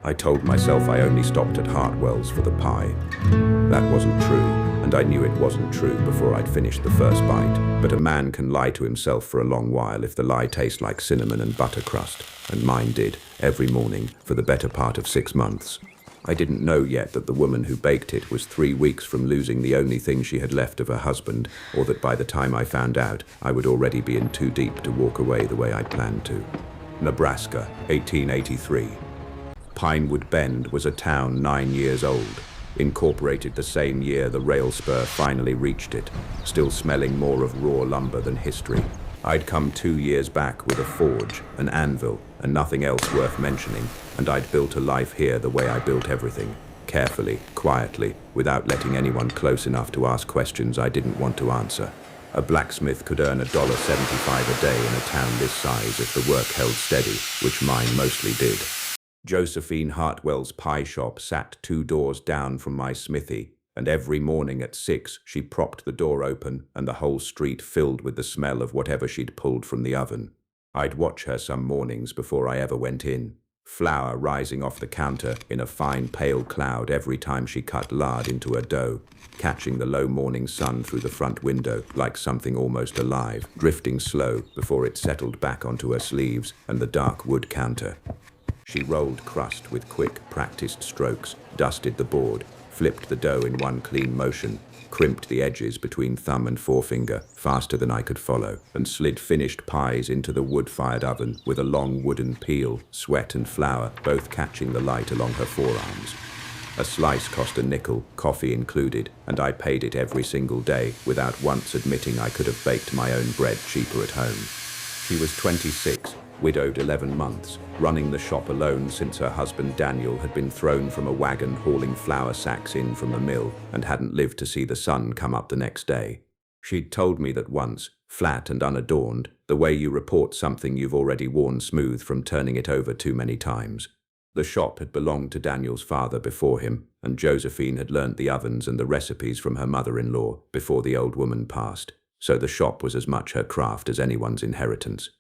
I told myself I only stopped at Hartwell's for the pie. That wasn't true, and I knew it wasn't true before I'd finished the first bite. But a man can lie to himself for a long while if the lie tastes like cinnamon and butter crust, and mine did, every morning, for the better part of 6 months. I didn't know yet that the woman who baked it was 3 weeks from losing the only thing she had left of her husband, or that by the time I found out, I would already be in too deep to walk away the way I'd planned to. Nebraska, 1883. Pinewood Bend was a town 9 years old, incorporated the same year the rail spur finally reached it, still smelling more of raw lumber than history. I'd come 2 years back with a forge, an anvil, and nothing else worth mentioning, and I'd built a life here the way I built everything, carefully, quietly, without letting anyone close enough to ask questions I didn't want to answer. A blacksmith could earn $1.75 a day in a town this size if the work held steady, which mine mostly did. Josephine Hartwell's pie shop sat 2 doors down from my smithy, and every morning at 6 she propped the door open and the whole street filled with the smell of whatever she'd pulled from the oven. I'd watch her some mornings before I ever went in, flour rising off the counter in a fine pale cloud every time she cut lard into her dough, catching the low morning sun through the front window like something almost alive, drifting slow before it settled back onto her sleeves and the dark wood counter. She rolled crust with quick, practiced strokes, dusted the board, flipped the dough in one clean motion, crimped the edges between thumb and forefinger faster than I could follow, and slid finished pies into the wood-fired oven with a long wooden peel, sweat and flour both catching the light along her forearms. A slice cost a nickel, coffee included, and I paid it every single day without once admitting I could have baked my own bread cheaper at home. She was 26, widowed 11 months, running the shop alone since her husband Daniel had been thrown from a wagon hauling flour sacks in from the mill and hadn't lived to see the sun come up the next day. She'd told me that once, flat and unadorned, the way you report something you've already worn smooth from turning it over too many times. The shop had belonged to Daniel's father before him, and Josephine had learnt the ovens and the recipes from her mother-in-law before the old woman passed, so the shop was as much her craft as anyone's inheritance.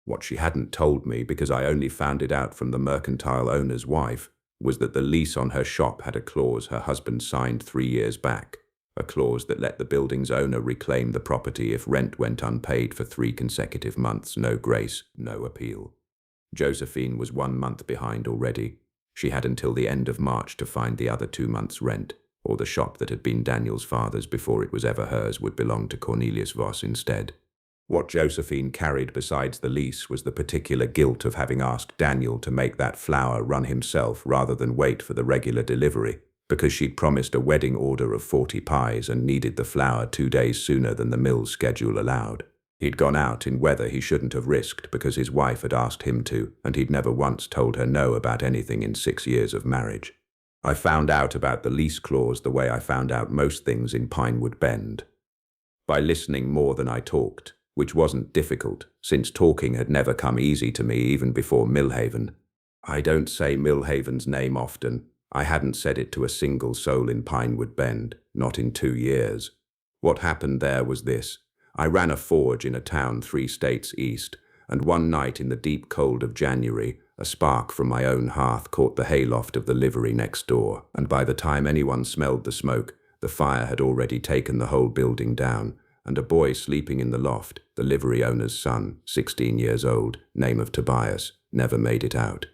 What she hadn't told me, because I only found it out from the mercantile owner's wife, was that the lease on her shop had a clause her husband signed 3 years back, a clause that let the building's owner reclaim the property if rent went unpaid for 3 consecutive months, no grace, no appeal. Josephine was 1 month behind already. She had until the end of March to find the other 2 months' rent, or the shop that had been Daniel's father's before it was ever hers would belong to Cornelius Voss instead. What Josephine carried besides the lease was the particular guilt of having asked Daniel to make that flour run himself rather than wait for the regular delivery, because she'd promised a wedding order of 40 pies and needed the flour 2 days sooner than the mill's schedule allowed. He'd gone out in weather he shouldn't have risked because his wife had asked him to, and he'd never once told her no about anything in 6 years of marriage. I found out about the lease clause the way I found out most things in Pinewood Bend. By listening more than I talked, which wasn't difficult, since talking had never come easy to me even before Millhaven. I don't say Millhaven's name often. I hadn't said it to a single soul in Pinewood Bend, not in 2 years. What happened there was this. I ran a forge in a town 3 states east, and one night in the deep cold of January, a spark from my own hearth caught the hayloft of the livery next door, and by the time anyone smelled the smoke, the fire had already taken the whole building down, and a boy sleeping in the loft, the livery owner's son, 16 years old, name of Tobias, never made it out.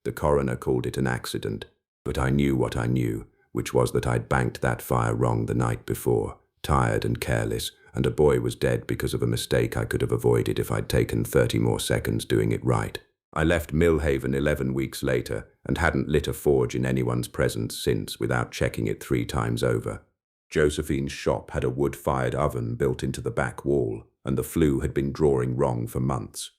The coroner called it an accident, but I knew what I knew, which was that I'd banked that fire wrong the night before, tired and careless, and a boy was dead because of a mistake I could have avoided if I'd taken 30 more seconds doing it right. I left Millhaven 11 weeks later and hadn't lit a forge in anyone's presence since without checking it 3 times over. Josephine's shop had a wood-fired oven built into the back wall, and the flue had been drawing wrong for months.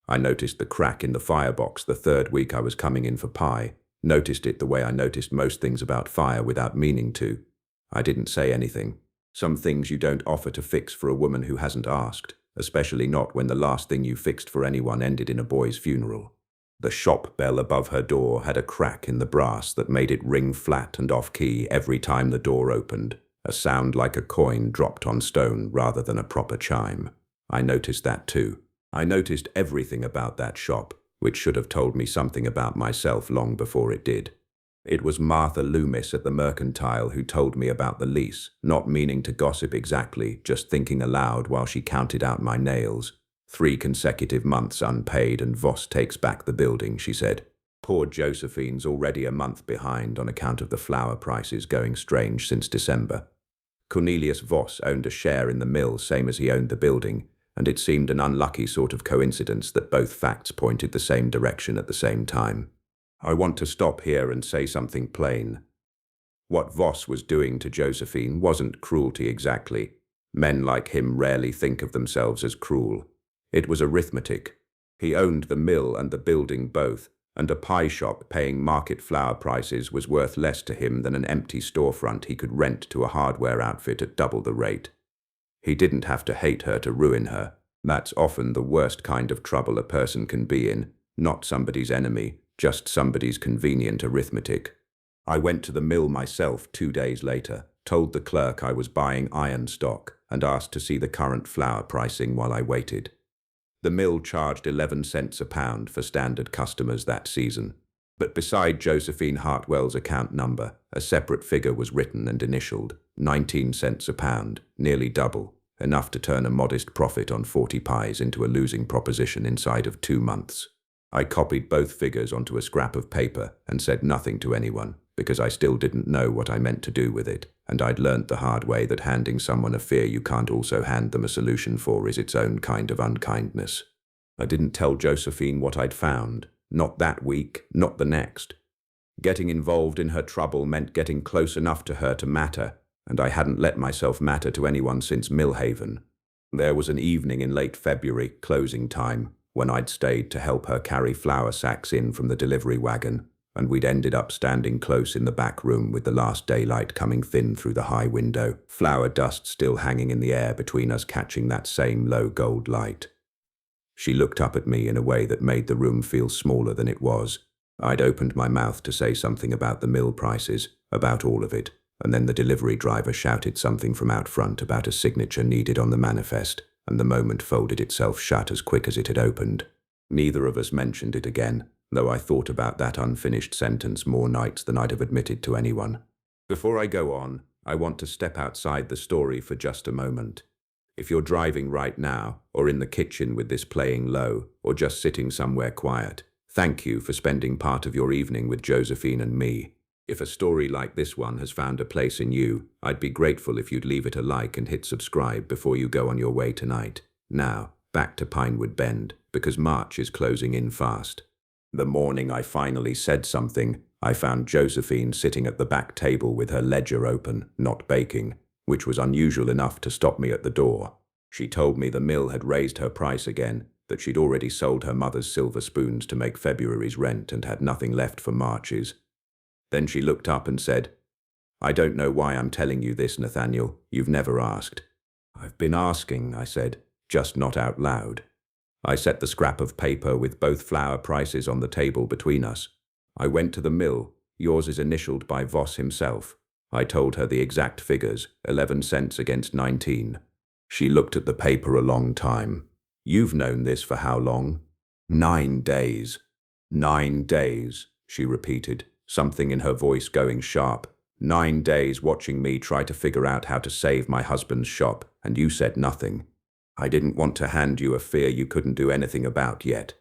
I noticed the crack in the firebox the 3rd week I was coming in for pie, noticed it the way I noticed most things about fire without meaning to. I didn't say anything. Some things you don't offer to fix for a woman who hasn't asked, especially not when the last thing you fixed for anyone ended in a boy's funeral. The shop bell above her door had a crack in the brass that made it ring flat and off-key every time the door opened, a sound like a coin dropped on stone rather than a proper chime. I noticed that too. I noticed everything about that shop, which should have told me something about myself long before it did. It was Martha Loomis at the Mercantile who told me about the lease, not meaning to gossip exactly, just thinking aloud while she counted out my nails. 3 consecutive months unpaid and Voss takes back the building, she said. Poor Josephine's already a month behind on account of the flour prices going strange since December. Cornelius Voss owned a share in the mill same as he owned the building, and it seemed an unlucky sort of coincidence that both facts pointed the same direction at the same time. I want to stop here and say something plain. What Voss was doing to Josephine wasn't cruelty exactly. Men like him rarely think of themselves as cruel. It was arithmetic. He owned the mill and the building both, and a pie shop paying market flour prices was worth less to him than an empty storefront he could rent to a hardware outfit at double the rate. He didn't have to hate her to ruin her. That's often the worst kind of trouble a person can be in, not somebody's enemy, just somebody's convenient arithmetic. I went to the mill myself 2 days later, told the clerk I was buying iron stock, and asked to see the current flour pricing while I waited. The mill charged 11 cents a pound for standard customers that season. But beside Josephine Hartwell's account number, a separate figure was written and initialed, 19 cents a pound, nearly double, enough to turn a modest profit on 40 pies into a losing proposition inside of 2 months. I copied both figures onto a scrap of paper and said nothing to anyone, because I still didn't know what I meant to do with it, and I'd learnt the hard way that handing someone a fear you can't also hand them a solution for is its own kind of unkindness. I didn't tell Josephine what I'd found, not that week, not the next. Getting involved in her trouble meant getting close enough to her to matter, and I hadn't let myself matter to anyone since Millhaven. There was an evening in late February, closing time, when I'd stayed to help her carry flour sacks in from the delivery wagon, and we'd ended up standing close in the back room with the last daylight coming thin through the high window, flour dust still hanging in the air between us catching that same low gold light. She looked up at me in a way that made the room feel smaller than it was. I'd opened my mouth to say something about the mill prices, about all of it, and then the delivery driver shouted something from out front about a signature needed on the manifest, and the moment folded itself shut as quick as it had opened. Neither of us mentioned it again, though I thought about that unfinished sentence more nights than I'd have admitted to anyone. Before I go on, I want to step outside the story for just a moment. If you're driving right now, or in the kitchen with this playing low, or just sitting somewhere quiet, thank you for spending part of your evening with Josephine and me. If a story like this one has found a place in you, I'd be grateful if you'd leave it a like and hit subscribe before you go on your way tonight. Now, back to Pinewood Bend, because March is closing in fast. The morning I finally said something, I found Josephine sitting at the back table with her ledger open, not baking, which was unusual enough to stop me at the door. She told me the mill had raised her price again, that she'd already sold her mother's silver spoons to make February's rent and had nothing left for March's. Then she looked up and said, "I don't know why I'm telling you this, Nathaniel. You've never asked." "I've been asking," I said, just not out loud. I set the scrap of paper with both flour prices on the table between us. I went to the mill. Yours is initialed by Voss himself. I told her the exact figures, 11 cents against 19. She looked at the paper a long time. "You've known this for how long?" 9 days. 9 days, she repeated, something in her voice going sharp. 9 days watching me try to figure out how to save my husband's shop, and you said nothing. I didn't want to hand you a fear you couldn't do anything about yet.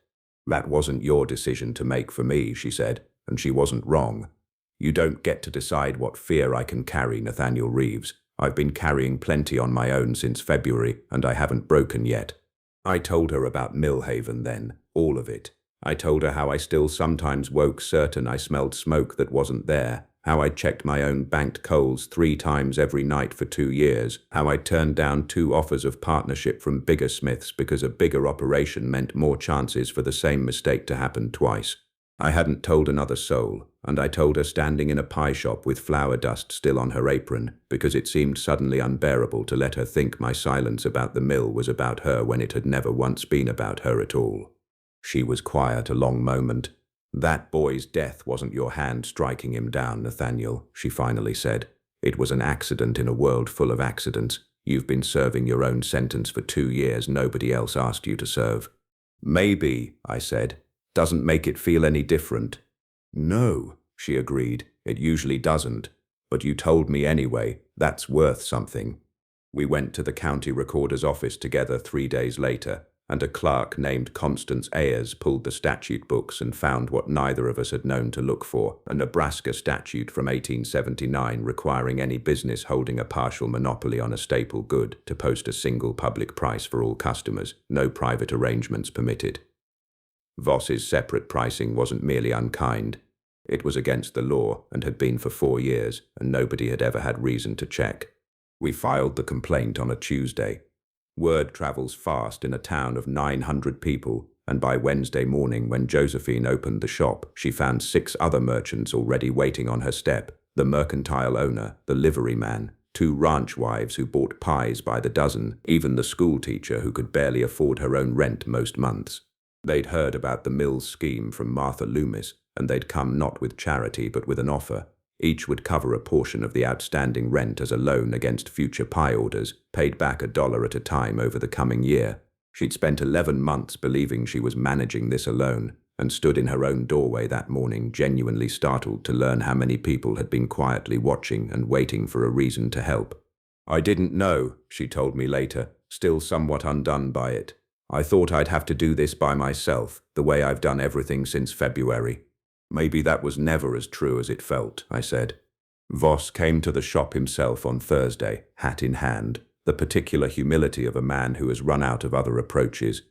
That wasn't your decision to make for me, she said, and she wasn't wrong. You don't get to decide what fear I can carry, Nathaniel Reeves. I've been carrying plenty on my own since February, and I haven't broken yet. I told her about Millhaven then, all of it. I told her how I still sometimes woke certain I smelled smoke that wasn't there, how I checked my own banked coals 3 times every night for 2 years, how I turned down 2 offers of partnership from bigger smiths because a bigger operation meant more chances for the same mistake to happen twice. I hadn't told another soul, and I told her standing in a pie shop with flour dust still on her apron, because it seemed suddenly unbearable to let her think my silence about the mill was about her when it had never once been about her at all. She was quiet a long moment. "That boy's death wasn't your hand striking him down, Nathaniel," she finally said. "It was an accident in a world full of accidents. You've been serving your own sentence for 2 years nobody else asked you to serve." "Maybe," I said, Doesn't make it feel any different. No, she agreed, it usually doesn't. But you told me anyway, that's worth something. We went to the county recorder's office together 3 days later, and a clerk named Constance Ayers pulled the statute books and found what neither of us had known to look for, a Nebraska statute from 1879 requiring any business holding a partial monopoly on a staple good to post a single public price for all customers, no private arrangements permitted. Voss's separate pricing wasn't merely unkind. It was against the law and had been for 4 years, and nobody had ever had reason to check. We filed the complaint on a Tuesday. Word travels fast in a town of 900 people, and by Wednesday morning when Josephine opened the shop, she found 6 other merchants already waiting on her step, the mercantile owner, the livery man, 2 ranch wives who bought pies by the dozen, even the school teacher who could barely afford her own rent most months. They'd heard about the mill's scheme from Martha Loomis, and they'd come not with charity but with an offer. Each would cover a portion of the outstanding rent as a loan against future pie orders, paid back $1 at a time over the coming year. She'd spent 11 months believing she was managing this alone, and stood in her own doorway that morning genuinely startled to learn how many people had been quietly watching and waiting for a reason to help. I didn't know, she told me later, still somewhat undone by it. I thought I'd have to do this by myself, the way I've done everything since February. Maybe that was never as true as it felt, I said. Voss came to the shop himself on Thursday, hat in hand, the particular humility of a man who has run out of other approaches.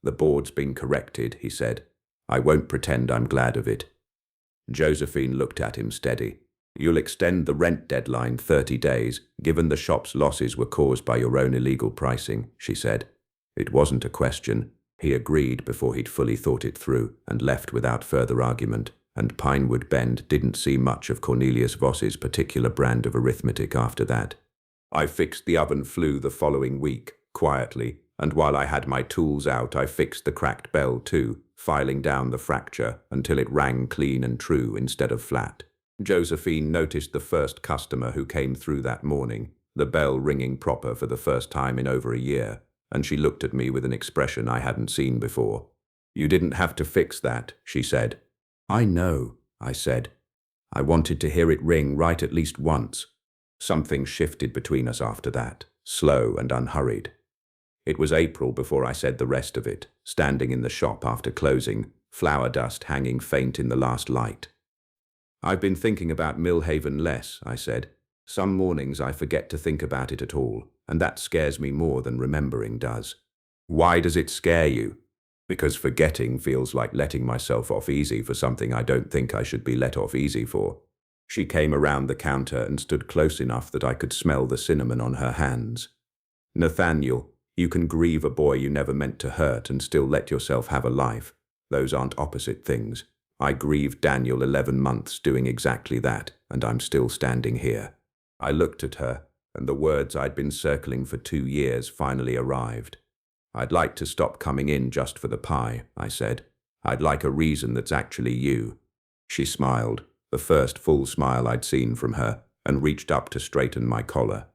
The board's been corrected, he said. I won't pretend I'm glad of it. Josephine looked at him steady. You'll extend the rent deadline 30 days, given the shop's losses were caused by your own illegal pricing, she said. It wasn't a question. He agreed before he'd fully thought it through and left without further argument, and Pinewood Bend didn't see much of Cornelius Voss's particular brand of arithmetic after that. I fixed the oven flue the following week, quietly, and while I had my tools out I fixed the cracked bell too, filing down the fracture until it rang clean and true instead of flat. Josephine noticed the first customer who came through that morning, the bell ringing proper for the first time in over a year, and she looked at me with an expression I hadn't seen before. You didn't have to fix that, she said. I know, I said. I wanted to hear it ring right at least once. Something shifted between us after that, slow and unhurried. It was April before I said the rest of it, standing in the shop after closing, flour dust hanging faint in the last light. I've been thinking about Millhaven less, I said. Some mornings I forget to think about it at all, and that scares me more than remembering does. Why does it scare you? Because forgetting feels like letting myself off easy for something I don't think I should be let off easy for. She came around the counter and stood close enough that I could smell the cinnamon on her hands. Nathaniel, you can grieve a boy you never meant to hurt and still let yourself have a life. Those aren't opposite things. I grieved Daniel 11 months doing exactly that, and I'm still standing here. I looked at her, and the words I'd been circling for 2 years finally arrived. I'd like to stop coming in just for the pie, I said. I'd like a reason that's actually you. She smiled, the first full smile I'd seen from her, and reached up to straighten my collar.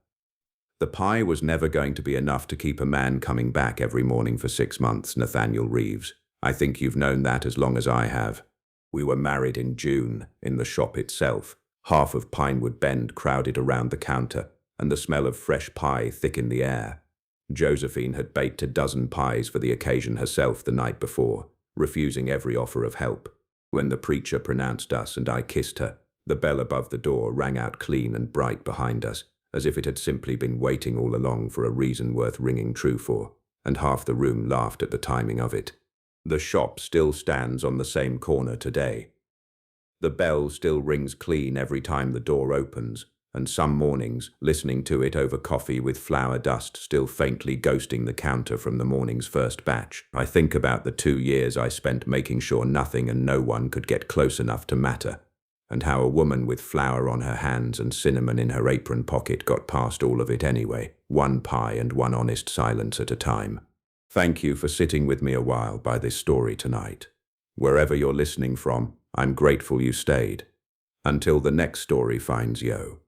The pie was never going to be enough to keep a man coming back every morning for 6 months, Nathaniel Reeves. I think you've known that as long as I have. We were married in June, in the shop itself. Half of Pinewood Bend crowded around the counter, and the smell of fresh pie thick in the air. Josephine had baked a dozen pies for the occasion herself the night before, refusing every offer of help. When the preacher pronounced us and I kissed her, the bell above the door rang out clean and bright behind us, as if it had simply been waiting all along for a reason worth ringing true for, and half the room laughed at the timing of it. The shop still stands on the same corner today. The bell still rings clean every time the door opens, and some mornings, listening to it over coffee with flour dust still faintly ghosting the counter from the morning's first batch, I think about the 2 years I spent making sure nothing and no one could get close enough to matter, and how a woman with flour on her hands and cinnamon in her apron pocket got past all of it anyway, one pie and one honest silence at a time. Thank you for sitting with me a while by this story tonight. Wherever you're listening from, I'm grateful you stayed. Until the next story finds you.